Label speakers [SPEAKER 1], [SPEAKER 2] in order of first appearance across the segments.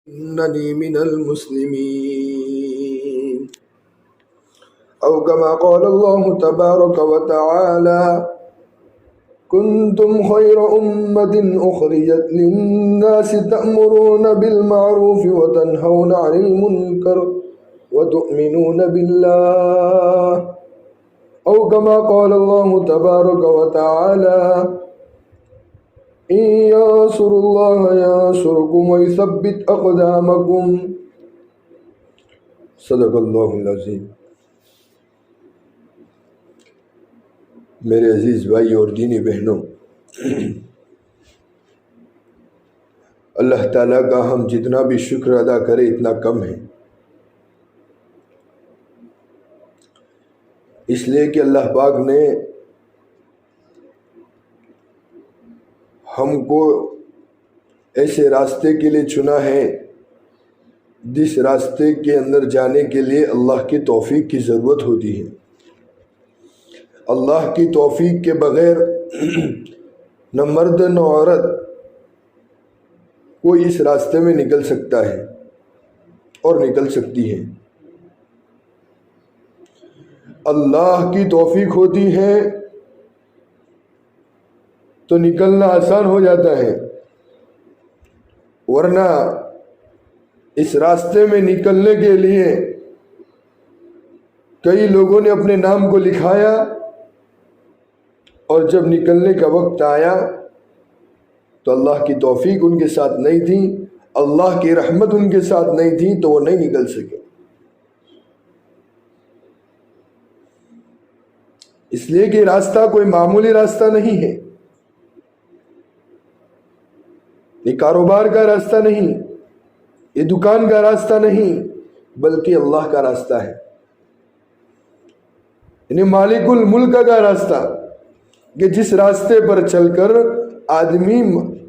[SPEAKER 1] إنني من المسلمين أو كما قال الله تبارك وتعالى كنتم خير أمة أخرجت للناس تأمرون بالمعروف وتنهون عن المنكر وتؤمنون بالله أو كما قال الله تبارك وتعالى إن ينصروا الله ينصركم ويثبت أقدامكم صدق اللہ العظیم۔ میرے عزیز بھائی اور دینی بہنوں، اللہ تعالیٰ کا ہم جتنا بھی شکر ادا کریں اتنا کم ہے، اس لیے کہ اللہ پاک نے ہم کو ایسے راستے کے لیے چنا ہے جس راستے کے اندر جانے کے لیے اللہ کی توفیق کی ضرورت ہوتی ہے۔ اللہ کی توفیق کے بغیر نہ مرد نہ عورت کوئی اس راستے میں نکل سکتا ہے اور نکل سکتی ہے۔ اللہ کی توفیق ہوتی ہے تو نکلنا آسان ہو جاتا ہے، ورنہ اس راستے میں نکلنے کے لیے کئی لوگوں نے اپنے نام کو لکھایا اور جب نکلنے کا وقت آیا تو اللہ کی توفیق ان کے ساتھ نہیں تھی، اللہ کی رحمت ان کے ساتھ نہیں تھی تو وہ نہیں نکل سکے۔ اس لیے کہ راستہ کوئی معمولی راستہ نہیں ہے، یہ کاروبار کا راستہ نہیں، یہ دکان کا راستہ نہیں، بلکہ اللہ کا راستہ ہے، یعنی مالک الملک کا راستہ، کہ جس راستے پر چل کر آدمی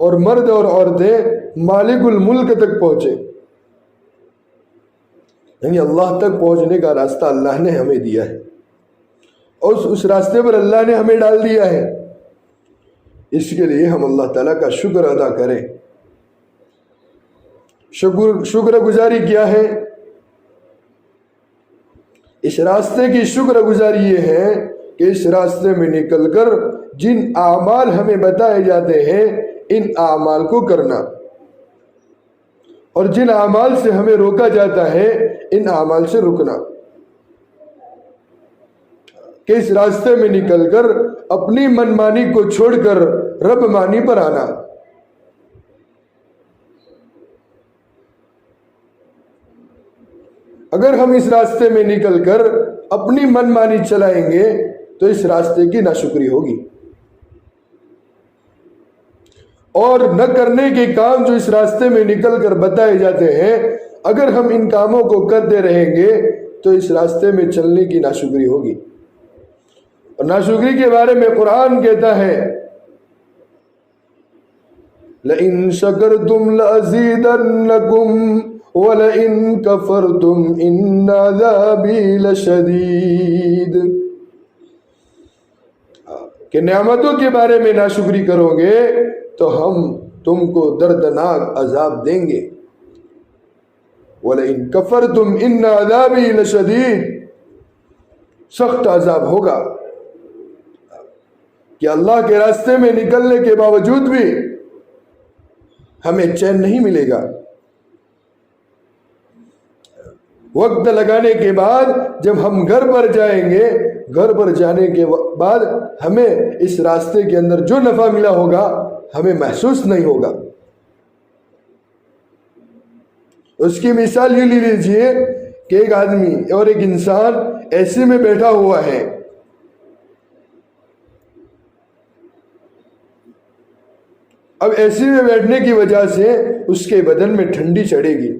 [SPEAKER 1] اور مرد اور عورتیں مالک الملک تک پہنچے، یعنی اللہ تک پہنچنے کا راستہ اللہ نے ہمیں دیا ہے، اور اس راستے پر اللہ نے ہمیں ڈال دیا ہے۔ اس کے لیے ہم اللہ تعالیٰ کا شکر ادا کریں۔ شکر گزاری کیا ہے؟ اس راستے کی شکر گزاری یہ ہے کہ اس راستے میں نکل کر جن اعمال ہمیں بتائے جاتے ہیں ان اعمال کو کرنا، اور جن اعمال سے ہمیں روکا جاتا ہے ان اعمال سے رکنا، کہ اس راستے میں نکل کر اپنی منمانی کو چھوڑ کر رب مانی پر آنا۔ اگر ہم اس راستے میں نکل کر اپنی منمانی چلائیں گے تو اس راستے کی ناشکری ہوگی، اور نہ کرنے کے کام جو اس راستے میں نکل کر بتائے جاتے ہیں اگر ہم ان کاموں کو کرتے رہیں گے تو اس راستے میں چلنے کی ناشکری ہوگی۔ اور ناشکری کے بارے میں قرآن کہتا ہے لَإِن شَكَرْتُمْ لَأَزِيدَنَّكُمْ وَلَئِن كَفَرْتُمْ إِنَّ عَذَابِي لَشَدِيدٌ، کہ نعمتوں کے بارے میں ناشکری کرو گے تو ہم تم کو دردناک عذاب دیں گے۔ وَلَئِن كَفَرْتُمْ إِنَّ عَذَابِي لَشَدِيدٌ، سخت عذاب ہوگا، کہ اللہ کے راستے میں نکلنے کے باوجود بھی ہمیں چین نہیں ملے گا۔ وقت لگانے کے بعد جب ہم گھر پر جائیں گے، گھر پر جانے کے بعد ہمیں اس راستے کے اندر جو نفع ملا ہوگا ہمیں محسوس نہیں ہوگا۔ اس کی مثال یہ لے لیجئے کہ ایک آدمی اور ایک انسان اے سی میں بیٹھا ہوا ہے، اب اے سی میں بیٹھنے کی وجہ سے اس کے بدن میں ٹھنڈی چڑھے گی،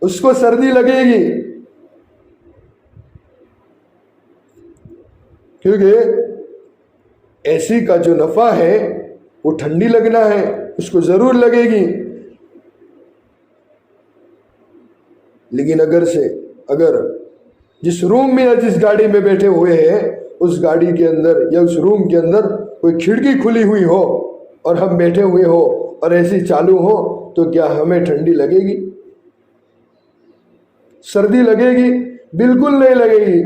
[SPEAKER 1] اس کو سردی لگے گی، کیونکہ اے سی کا جو نفع ہے وہ ٹھنڈی لگنا ہے، اس کو ضرور لگے گی۔ لیکن اگر جس روم میں یا جس گاڑی میں بیٹھے ہوئے ہیں اس گاڑی کے اندر یا اس روم کے اندر کوئی کھڑکی کھلی ہوئی ہو اور ہم بیٹھے ہوئے ہو اور ایسی چالو ہو تو کیا ہمیں ٹھنڈی لگے گی؟ سردی لگے گی؟ بالکل نہیں لگے گی۔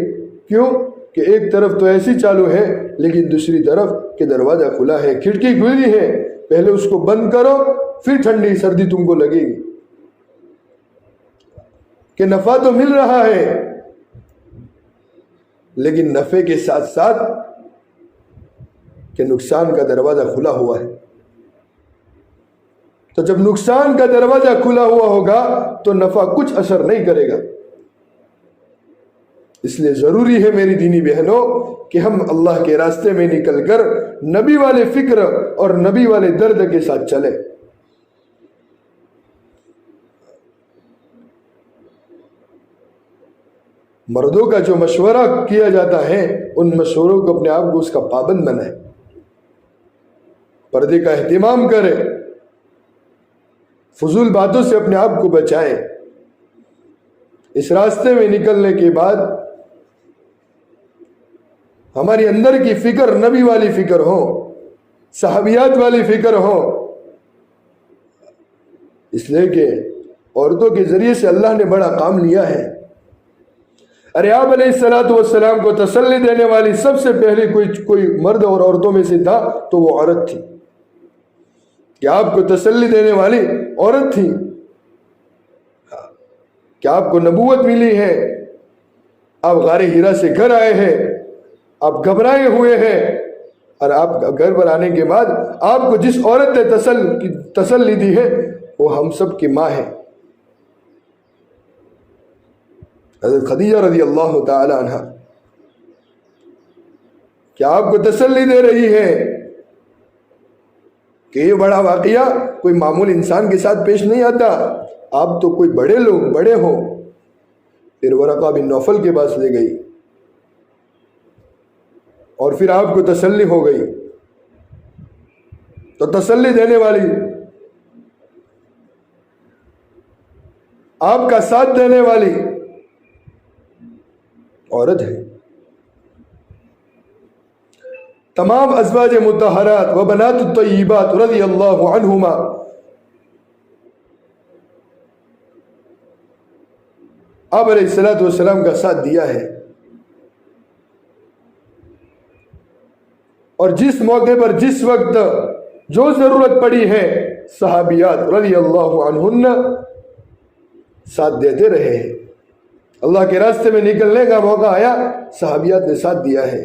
[SPEAKER 1] کیوں کہ ایک طرف تو ایسی چالو ہے لیکن دوسری طرف کہ دروازہ کھلا ہے، کھڑکی کھلی ہے، پہلے اس کو بند کرو پھر ٹھنڈی سردی تم کو لگے گی۔ کہ نفع تو مل رہا ہے لیکن نفع کے ساتھ ساتھ کہ نقصان کا دروازہ کھلا ہوا ہے۔ تو جب نقصان کا دروازہ کھلا ہوا ہوگا تو نفع کچھ اثر نہیں کرے گا۔ اس لیے ضروری ہے میری دینی بہنوں کہ ہم اللہ کے راستے میں نکل کر نبی والے فکر اور نبی والے درد کے ساتھ چلیں۔ مردوں کا جو مشورہ کیا جاتا ہے ان مشوروں کو اپنے آپ کو اس کا پابند بنائے، پردے کا اہتمام کرے، فضول باتوں سے اپنے آپ کو بچائے۔ اس راستے میں نکلنے کے بعد ہماری اندر کی فکر نبی والی فکر ہو، صحابیات والی فکر ہو، اس لیے کہ عورتوں کے ذریعے سے اللہ نے بڑا کام لیا ہے۔ ارے آپ علیہ الصلوۃ والسلام کو تسلی دینے والی سب سے پہلے کوئی مرد اور عورتوں میں سے تھا تو وہ عورت تھی، کہ آپ کو تسلی دینے والی عورت تھی، کہ آپ کو نبوت ملی ہے، آپ غار ہیرا سے گھر آئے ہیں، آپ گھبرائے ہوئے ہیں، اور آپ گھر پر آنے کے بعد آپ کو جس عورت نے تسلی دی ہے وہ ہم سب کی ماں ہے، حضرت خدیجہ رضی اللہ تعالی عنہ، کیا آپ کو تسلی دے رہی ہے کہ یہ بڑا واقعہ کوئی معمول انسان کے ساتھ پیش نہیں آتا، آپ تو کوئی بڑے لوگ بڑے ہو۔ پھر ورقہ بن نوفل کے پاس لے گئی اور پھر آپ کو تسلی ہو گئی۔ تو تسلی دینے والی، آپ کا ساتھ دینے والی عورت ہے۔ تمام ازواج مطہرات و بنات الطیبات رضی اللہ عنہما آپ علیہ الصلوۃ والسلام کا ساتھ دیا ہے، اور جس موقع پر جس وقت جو ضرورت پڑی ہے صحابیات رضی اللہ عنہن ساتھ دیتے رہے ہیں۔ اللہ کے راستے میں نکلنے کا موقع آیا، صحابیات نے ساتھ دیا ہے۔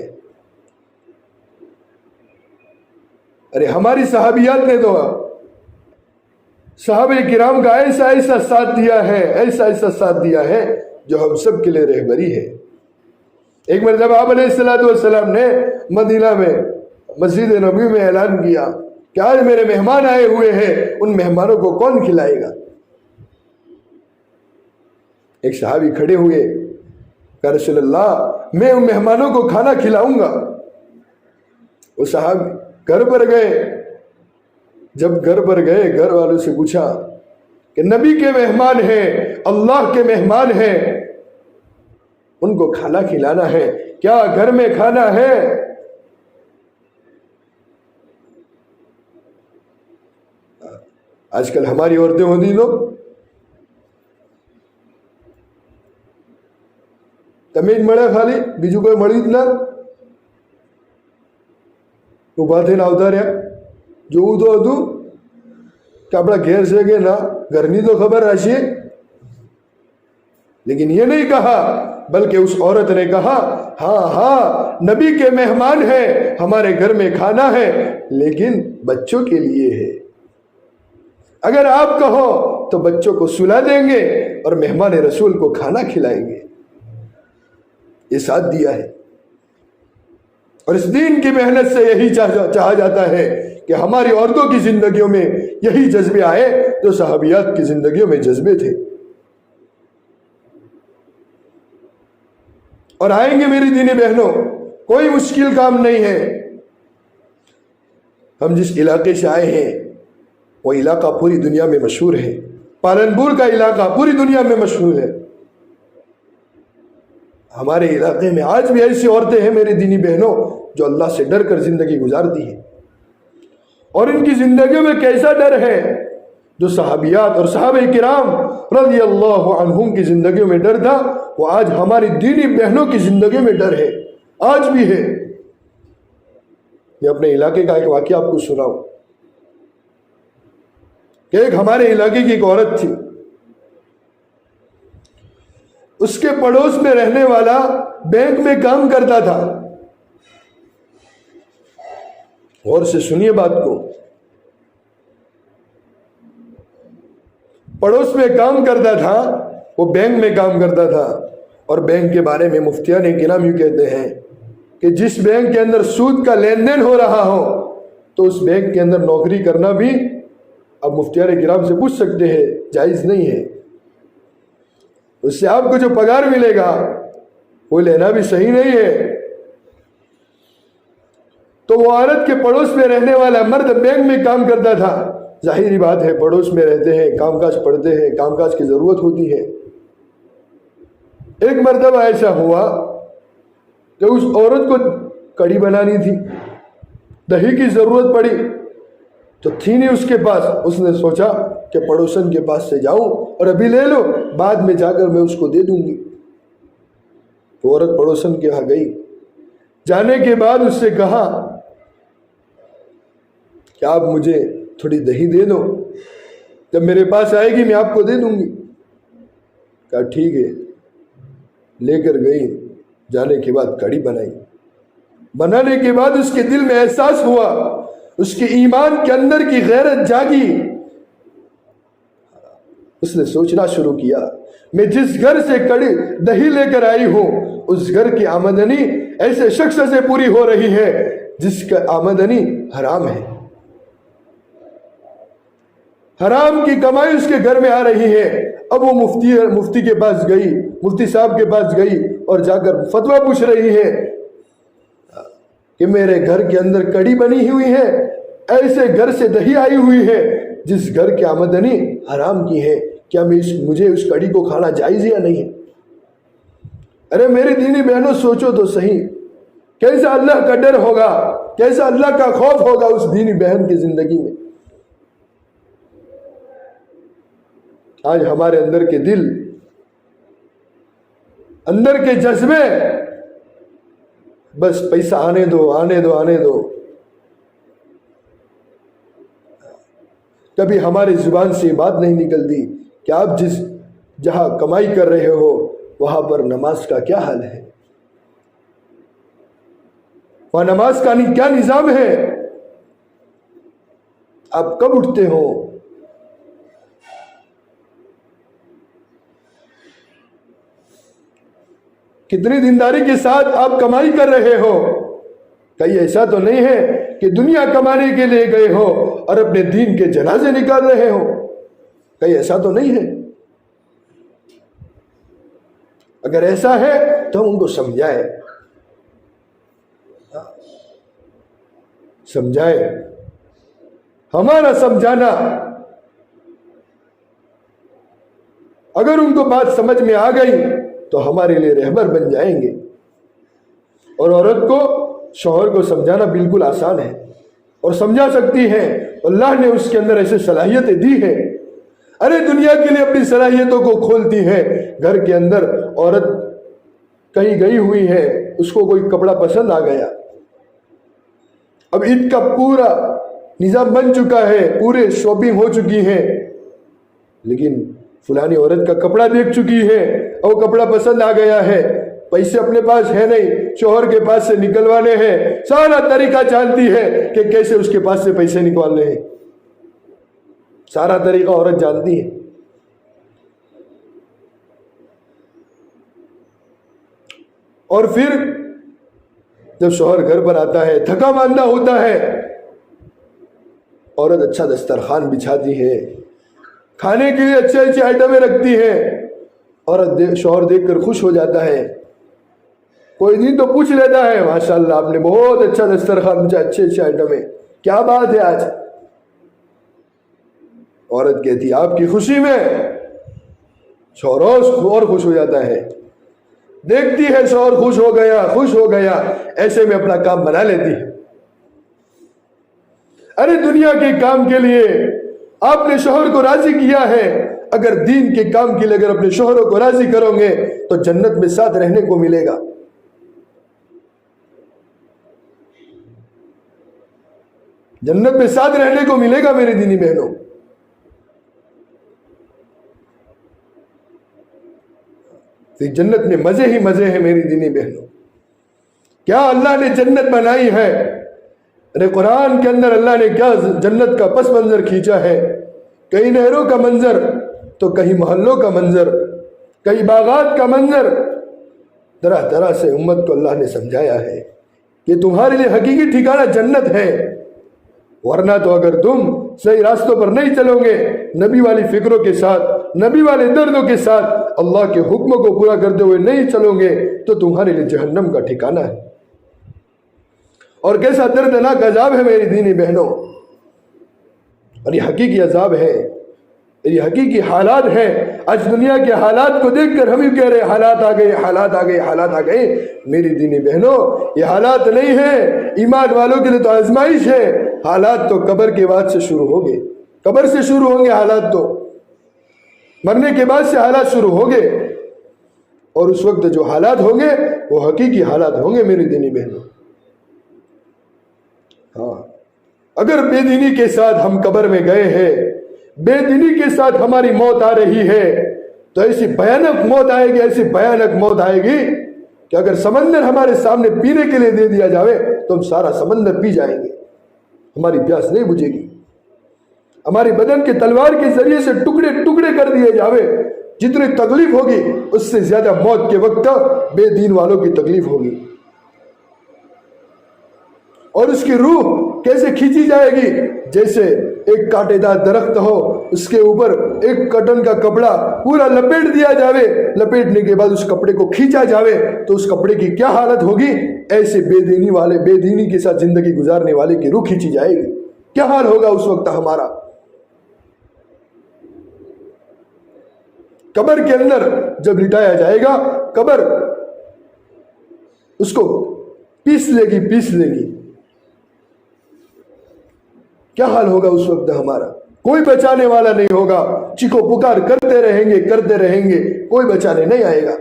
[SPEAKER 1] ارے ہماری صحابیات نے تو صحابہ کرام کا ایسا ایسا ساتھ دیا ہے، ایسا ایسا ساتھ دیا ہے جو ہم سب کے لیے رہبری ہے۔ ایک مرتبہ آپ علیہ الصلوۃ والسلام نے مدینہ میں مسجد نبوی میں اعلان کیا کہ آج میرے مہمان آئے ہوئے ہیں، ان مہمانوں کو کون کھلائے گا؟ ایک صحابی کھڑے ہوئے کہ رسول اللہ میں ان مہمانوں کو کھانا کھلاؤں گا۔ وہ صحابی گھر پر گئے، جب گھر پر گئے گھر والوں سے پوچھا کہ نبی کے مہمان ہیں، اللہ کے مہمان ہیں، ان کو کھانا کھلانا ہے، کیا گھر میں کھانا ہے؟ آج کل ہماری عورتیں ہوتی لوگ تمیز મળે ખાલી બીજું કોઈ મળી જ ના, ઊભા થઈને આવતા રહ્યા। જોવું તો હતું کہ આપણા ઘેર છે કે ના, ઘરની તો ખબર હશે، لیکن یہ نہیں کہا، بلکہ اس عورت نے کہا ہاں ہاں نبی کے مہمان ہیں، ہمارے گھر میں کھانا ہے لیکن بچوں کے لیے ہے، اگر آپ کہو تو بچوں کو سلا دیں گے اور مہمان رسول کو کھانا کھلائیں گے۔ یہ ساتھ دیا ہے، اور اس دین کی محنت سے یہی چاہا جاتا ہے کہ ہماری عورتوں کی زندگیوں میں یہی جذبے آئے جو صحابیات کی زندگیوں میں جذبے تھے، اور آئیں گے میری دینی بہنوں۔ کوئی مشکل کام نہیں ہے۔ ہم جس علاقے سے آئے ہیں وہ علاقہ پوری دنیا میں مشہور ہے، پالنپور کا علاقہ پوری دنیا میں مشہور ہے۔ ہمارے علاقے میں آج بھی ایسی عورتیں ہیں میری دینی بہنوں جو اللہ سے ڈر کر زندگی گزارتی ہیں، اور ان کی زندگیوں میں کیسا ڈر ہے جو صحابیات اور صحابہ کرام رضی اللہ عنہم کی زندگیوں میں ڈر تھا، وہ آج ہماری دینی بہنوں کی زندگی میں ڈر ہے، آج بھی ہے۔ میں اپنے علاقے کا ایک واقعہ آپ کو سناؤں کہ ایک ہمارے علاقے کی ایک عورت تھی، اس کے پڑوس میں رہنے والا بینک میں کام کرتا تھا۔ غور سے سنیے بات کو، پڑوس میں کام کرتا تھا، وہ بینک میں کام کرتا تھا، اور بینک کے بارے میں مفتیان کرام یوں کہتے ہیں کہ جس بینک کے اندر سود کا لین دین ہو رہا ہو تو اس بینک کے اندر نوکری کرنا بھی، اب مفتیان کرام سے پوچھ سکتے ہیں، جائز نہیں ہے۔ اس سے آپ کو جو پگار ملے گا وہ لینا بھی صحیح نہیں ہے۔ تو وہ عورت کے پڑوس میں رہنے والا مرد بینک میں کام کرتا تھا، ظاہری بات ہے پڑوس میں رہتے ہیں، کام کاج پڑھتے ہیں، کام کاج کی ضرورت ہوتی ہے۔ ایک مرتبہ ایسا ہوا کہ اس عورت کو کڑی بنانی تھی، دہی کی ضرورت پڑی تو تھی نہیں اس کے پاس۔ اس نے سوچا کہ پڑوسن کے پاس سے جاؤں اور ابھی لے لو، بعد میں جا کر میں اس کو دے دوں گی۔ تو عورت پڑوسن کے یہاں گئی، جانے کے بعد اس سے کہا کہ آپ مجھے تھوڑی دہی دے دو، جب میرے پاس آئے گی میں آپ کو دے دوں گی۔ کہا ٹھیک ہے، لے کر گئی، جانے کے بعد کڑی بنائی۔ بنانے کے بعد اس کے دل میں احساس ہوا، اس کے ایمان کے اندر کی غیرت جاگی۔ اس نے سوچنا شروع کیا، میں جس گھر سے کڑی دہی لے کر آئی ہوں اس گھر کی آمدنی ایسے شخص سے پوری ہو رہی ہے جس کا آمدنی حرام ہے، حرام کی کمائی اس کے گھر میں آ رہی ہے۔ اب وہ مفتی کے پاس گئی، مفتی صاحب کے پاس گئی اور جا کر فتویٰ پوچھ رہی ہے کہ میرے گھر کے اندر کڑی بنی ہوئی ہے، ایسے گھر سے دہی آئی ہوئی ہے جس گھر کی آمدنی حرام کی ہے، کیا مجھے اس کڑی کو کھانا جائز یا نہیں ہے؟ ارے میری دینی بہنوں سوچو تو صحیح، کیسا اللہ کا ڈر ہوگا، کیسا اللہ کا خوف ہوگا اس دینی بہن کی زندگی میں۔ آج ہمارے اندر کے دل، اندر کے جذبے، بس پیسہ آنے دو آنے دو آنے دو۔ کبھی ہماری زبان سے یہ بات نہیں نکلتی کہ آپ جہاں کمائی کر رہے ہو وہاں پر نماز کا کیا حال ہے، وہاں نماز کا کیا نظام ہے، آپ کب اٹھتے ہو، کتنی دینداری کے ساتھ آپ کمائی کر رہے ہو۔ کہیں ایسا تو نہیں ہے کہ دنیا کمانے کے لیے گئے ہو اور اپنے دین کے جنازے نکال رہے ہو، کہیں ایسا تو نہیں ہے۔ اگر ایسا ہے تو ہم ان کو سمجھائے۔ ہمارا سمجھانا، اگر ان کو بات سمجھ میں آ گئی تو ہمارے لیے رہبر بن جائیں گے۔ اور عورت کو شوہر کو سمجھانا بالکل آسان ہے اور سمجھا سکتی ہے، اللہ نے اس کے اندر ایسے صلاحیتیں دی ہیں۔ ارے دنیا کے لیے اپنی صلاحیتوں کو کھولتی ہے۔ گھر کے اندر عورت کہیں گئی ہوئی ہے، اس کو کوئی کپڑا پسند آ گیا، اب عید کا پورا نظام بن چکا ہے، پورے شاپنگ ہو چکی ہے، لیکن فلانی عورت کا کپڑا دیکھ چکی ہے اور وہ کپڑا پسند آ گیا ہے، پیسے اپنے پاس ہے نہیں، شوہر کے پاس سے نکلوانے ہیں، سارا طریقہ جانتی ہے کہ کیسے اس کے پاس سے پیسے نکالنے ہیں، سارا طریقہ عورت جانتی ہے۔ اور پھر جب شوہر گھر پر آتا ہے، تھکا ماندہ ہوتا ہے، عورت اچھا دسترخوان بچھاتی ہے، کھانے کے لیے اچھے اچھے آئٹمیں رکھتی ہے، عورت شوہر دیکھ کر خوش ہو جاتا ہے، کوئی دن تو پوچھ لیتا ہے ماشاءاللہ آپ نے بہت اچھا دسترخوان بچھا، اچھے اچھے آئٹم ہے، کیا بات ہے آج؟ عورت کہتی ہے آپ کی خوشی میں شوہر اور خوش ہو جاتا ہے، دیکھتی ہے شوہر خوش ہو گیا، ایسے میں اپنا کام بنا لیتی ہے۔ ارے دنیا کے کام کے لیے آپ نے شوہر کو راضی کیا ہے، اگر دین کے کام کے لیے اگر اپنے شوہروں کو راضی کرو گے تو جنت میں ساتھ رہنے کو ملے گا۔ جنت میں ساتھ رہنے کو ملے گا میری دینی بہنوں۔ جنت میں مزے ہی مزے ہیں میری دینی بہنوں۔ کیا اللہ نے جنت بنائی ہے، ارے قرآن کے اندر اللہ نے کیا جنت کا پس منظر کھینچا ہے، کئی نہروں کا منظر تو کہیں محلوں کا منظر، کئی باغات کا منظر، طرح طرح سے امت کو اللہ نے سمجھایا ہے کہ تمہارے لیے حقیقی ٹھکانہ جنت ہے، ورنہ تو اگر تم صحیح راستوں پر نہیں چلو گے، نبی والی فکروں کے ساتھ، نبی والے دردوں کے ساتھ اللہ کے حکموں کو پورا کرتے ہوئے نہیں چلو گے تو تمہارے لیے جہنم کا ٹھکانہ ہے۔ اور کیسا دردناک عذاب ہے میری دینی بہنوں، اور یہ حقیقی عذاب ہے، یہ حقیقی حالات ہیں۔ آج دنیا کے حالات کو دیکھ کر ہم ہی کہہ رہے حالات آ گئے، حالات آ گئے، حالات آ گئے۔ میری دینی بہنوں یہ حالات نہیں ہیں، ایمان والوں کے لیے تو آزمائش ہے۔ حالات تو قبر کے بعد سے شروع ہوں گے، قبر سے شروع ہوں گے حالات، تو مرنے کے بعد سے حالات شروع ہوں گے، اور اس وقت جو حالات ہوں گے وہ حقیقی حالات ہوں گے میری دینی بہنوں۔ ہاں، اگر بے دینی کے ساتھ ہم قبر میں گئے ہیں، بے دینی کے ساتھ ہماری موت آ رہی ہے، تو ایسی بھیانک موت آئے گی، ایسی بھیانک موت آئے گی کہ اگر سمندر ہمارے سامنے پینے کے لیے دے دیا جاوے تو ہم سارا سمندر پی جائیں گے، ہماری پیاس نہیں بجھے گی۔ ہماری بدن کے تلوار کے ذریعے سے ٹکڑے ٹکڑے کر دیے جاوے، جتنی تکلیف ہوگی اس سے زیادہ موت کے وقت بے دین والوں کی تکلیف ہوگی۔ اور اس کی روح کیسے کھینچی جائے گی، جیسے ایک کانٹے دار درخت ہو، اس کے اوپر ایک کٹن کا کپڑا پورا لپیٹ دیا جاوے، لپیٹنے کے بعد اس کپڑے کو کھینچا جاوے تو اس کپڑے کی کیا حالت ہوگی، ایسے بے دینی کے ساتھ زندگی گزارنے والے کی روح کھینچی جائے گی، کیا حال ہوگا اس وقت ہمارا۔ قبر کے اندر جب لٹایا جائے گا، قبر اس کو پیس لے گی، کیا حال ہوگا اس وقت ہمارا، کوئی بچانے والا نہیں ہوگا، چیخو پکار کرتے رہیں گے، کوئی بچانے نہیں آئے گا۔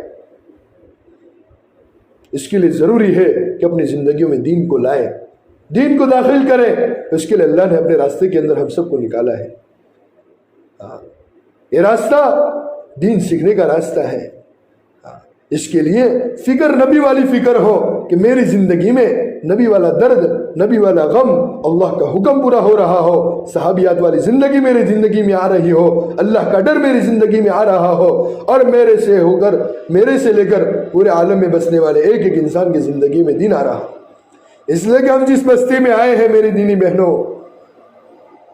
[SPEAKER 1] اس کے لیے ضروری ہے کہ اپنی زندگیوں میں دین کو لائیں، دین کو داخل کریں، اس کے لیے اللہ نے اپنے راستے کے اندر ہم سب کو نکالا ہے۔ یہ راستہ دین سیکھنے کا راستہ ہے، اس کے لیے فکر نبی والی فکر ہو کہ میری زندگی میں نبی والا درد، نبی والا غم، اللہ کا حکم پورا ہو رہا ہو، صحابیات والی زندگی میری زندگی میں آ رہی ہو، اللہ کا ڈر میری زندگی میں آ رہا ہو، اور میرے سے لے کر پورے عالم میں بسنے والے ایک ایک انسان کی زندگی میں دین آ رہا ہو۔ اس لیے کہ ہم جس بستی میں آئے ہیں میری دینی بہنوں،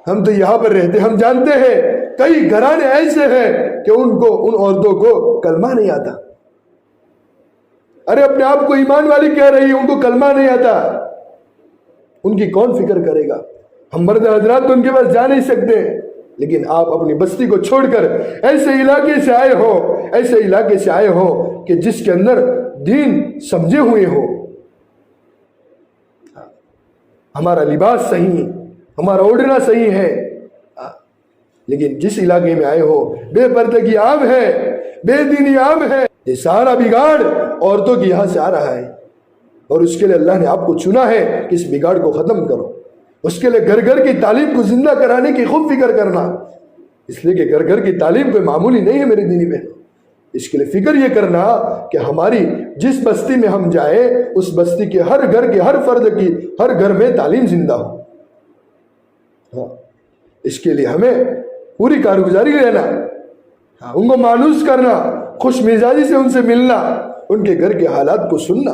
[SPEAKER 1] ہم تو یہاں پر رہتے، ہم جانتے ہیں کئی گھرانے ایسے ہیں کہ ان عورتوں کو کلمہ نہیں آتا، ارے اپنے آپ کو ایمان والی کہہ رہی ہے، ان کو کلمہ نہیں آتا، ان کی کون فکر کرے گا۔ ہم مرد حضرات تو ان کے پاس جا نہیں سکتے، لیکن آپ اپنی بستی کو چھوڑ کر ایسے علاقے سے آئے ہو کہ جس کے اندر دین سمجھے ہوئے ہو، ہمارا لباس صحیح، ہمارا اوڑھنا صحیح ہے، لیکن جس علاقے میں آئے ہو بے پردگی عام ہے، بے دینی عام ہے، یہ سارا بگاڑ عورتوں کی یہاں سے آ رہا ہے، اور اس کے لیے اللہ نے آپ کو چنا ہے کہ اس بگاڑ کو ختم کرو۔ اس کے لیے گھر گھر کی تعلیم کو زندہ کرانے کی خوب فکر کرنا، اس لیے کہ گھر گھر کی تعلیم کوئی معمولی نہیں ہے میری دینی بہن، اس کے لیے فکر یہ کرنا کہ ہماری جس بستی میں ہم جائیں اس بستی کے ہر گھر کے ہر فرد کی ہر گھر میں تعلیم زندہ ہو۔ اس کے لیے ہمیں پوری کارگزاری لینا، ان کو مانوس کرنا، خوش مزاجی سے ان سے ملنا، ان کے گھر کے حالات کو سننا۔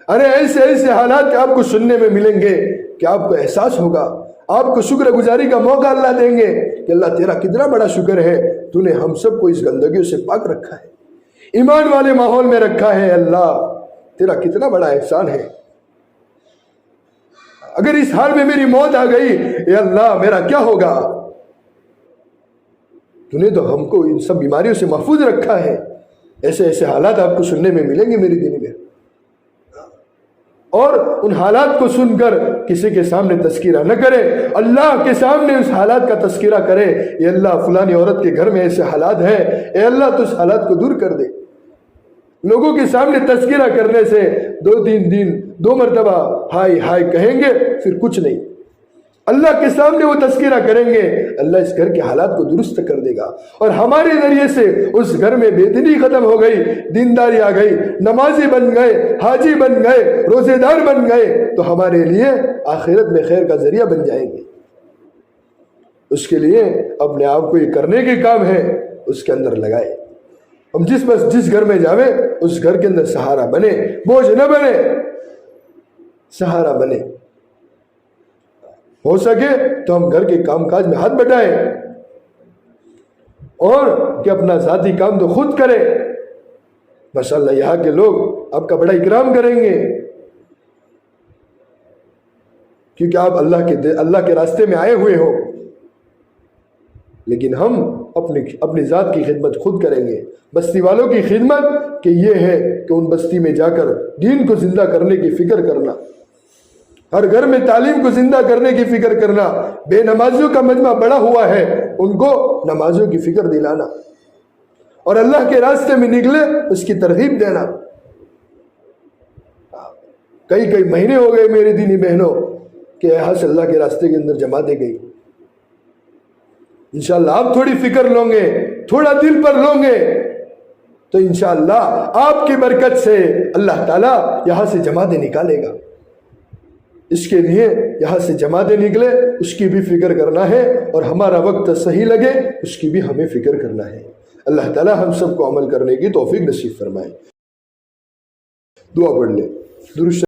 [SPEAKER 1] ارے ایسے حالات کہ آپ کو سننے میں ملیں گے کہ آپ کو احساس ہوگا، آپ کو شکر گزاری کا موقع اللہ دیں گے کہ اللہ تیرا کتنا بڑا شکر ہے، تو نے ہم سب کو اس گندگیوں سے پاک رکھا ہے، ایمان والے ماحول میں رکھا ہے، اللہ تیرا کتنا بڑا احسان ہے۔ اگر اس حال میں میری موت آ گئی، اے اللہ میرا کیا ہوگا؟ تو نے تو ہم کو ان سب بیماریوں سے محفوظ رکھا ہے۔ ایسے حالات آپ کو سننے میں ملیں گے میری دینی میں۔ اور ان حالات کو سن کر کسی کے سامنے تذکرہ نہ کرے، اللہ کے سامنے اس حالات کا تذکرہ کرے، اے اللہ فلانی عورت کے گھر میں ایسے حالات ہیں، اے اللہ تو اس حالات کو دور کر دے۔ لوگوں کے سامنے تذکرہ کرنے سے 2-3 دن 2 مرتبہ ہائے ہائے کہیں گے، پھر کچھ نہیں۔ اللہ کے سامنے وہ تذکرہ کریں گے، اللہ اس گھر کے حالات کو درست کر دے گا، اور ہمارے ذریعے سے اس گھر میں بے دینی ختم ہو گئی، دینداری آ گئی، نمازی بن گئے، حاجی بن گئے، روزے دار بن گئے، تو ہمارے لیے آخرت میں خیر کا ذریعہ بن جائیں گے۔ اس کے لیے اپنے آپ کو یہ کرنے کے کام ہے، اس کے اندر لگائے۔ ہم جس گھر میں جاویں اس گھر کے اندر سہارا بنے، بوجھ نہ بنے، سہارا بنے۔ ہو سکے تو ہم گھر کے کام کاج میں ہاتھ بٹائیں، اور کہ اپنا ذاتی کام تو خود کریں۔ ماشاءاللہ یہاں کے لوگ آپ کا بڑا اکرام کریں گے، کیونکہ آپ اللہ کے راستے میں آئے ہوئے ہو۔ لیکن ہم اپنی ذات کی خدمت خود کریں گے۔ بستی والوں کی خدمت کہ یہ ہے کہ ان بستی میں جا کر دین کو زندہ کرنے کی فکر کرنا، ہر گھر میں تعلیم کو زندہ کرنے کی فکر کرنا، بے نمازیوں کا مجمع بڑا ہوا ہے ان کو نمازوں کی فکر دلانا، اور اللہ کے راستے میں نکلے اس کی ترغیب دینا۔ کئی مہینے ہو گئے میرے دینی بہنوں کہ یہاں سے اللہ کے راستے کے اندر جماعتیں گئی۔ انشاءاللہ آپ تھوڑی فکر لوں گے، تھوڑا دل پر لوں گے، تو انشاءاللہ آپ کی برکت سے اللہ تعالیٰ یہاں سے جماعتیں نکالے گا۔ اس کے لیے یہاں سے جماعتیں نکلے اس کی بھی فکر کرنا ہے، اور ہمارا وقت صحیح لگے اس کی بھی ہمیں فکر کرنا ہے۔ اللہ تعالیٰ ہم سب کو عمل کرنے کی توفیق نصیب فرمائے۔ دعا پڑھ لیں۔ درود